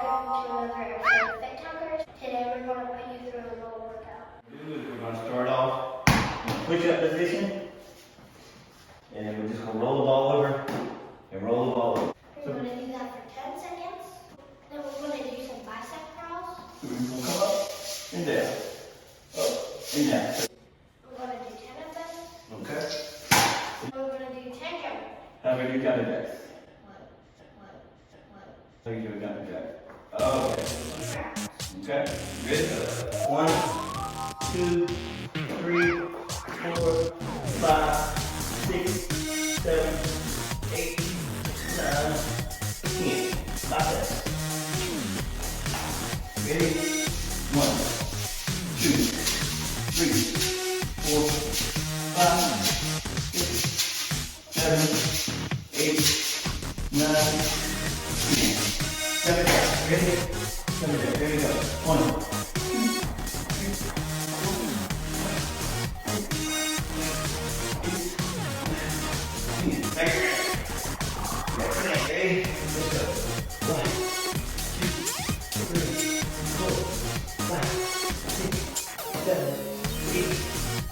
welcome to another episode of Fit Talkers. Today we're going to put you through a little workout. We're going to start off in push-up position, and then we're just going to roll the ball over and roll the ball over. We're going to do that for 10 seconds. Then we're going to do some bicep curls. So we're going to come up and down, up and down. We're going to do 10 of them. Okay. We're going to do 10 jumping. How many you got today? How you doing jumping jacks? Oh, okay. Okay. Good. 1, 2, 3, 4, 5, 6, 7, 8, 9, 10. Stop that. Ready? 1, 2, 3, 4, 5, 6, 7, 8, 9, 10. Seven, ready? Seven, there you go. 1, 2, 3, 4, 5, 6, 7, 8, 9, 10. Ready? Let's go. 1, 2, 3, 4, 5, 6, 7, 8,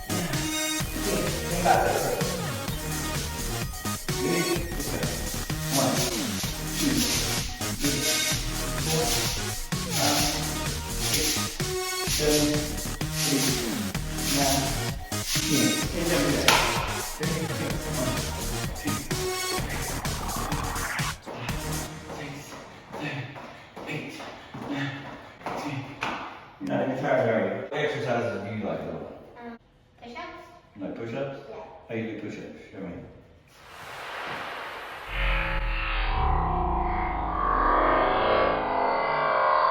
9, 10. Think about that first. Ready? Let's go. 1, 2, 3, 4, 5, 6, 7, 8, 9, 10. And jump it back. Ready? 1, 2, 3, 4, 5, 6, 7, 8, 9, 10. You're not even tired, are you? What exercises do you like doing? Push-ups? You like push-ups? Yeah. How you do push-ups? Show me.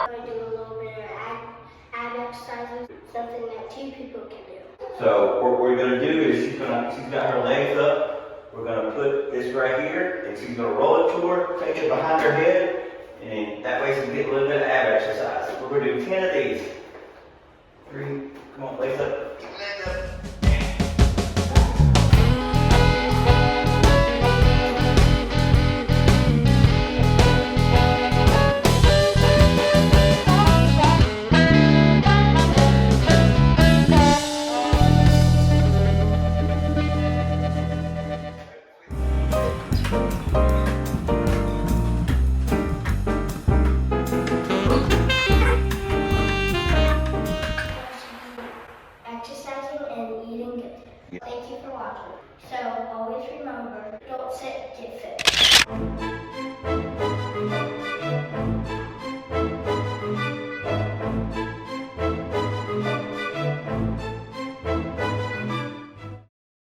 I'm going to do a little bit of ab exercises, something that 2 people can do. So what we're gonna do is she's got her legs up. We're gonna put this right here, and she's gonna roll it to her, take it behind her head, and then that way she can get a little bit of ab exercise. We're gonna do 10 of these. 3, come on, legs up. Keep legs up. Exercising and eating good. Thank you for watching. So always remember, don't sit, get fit.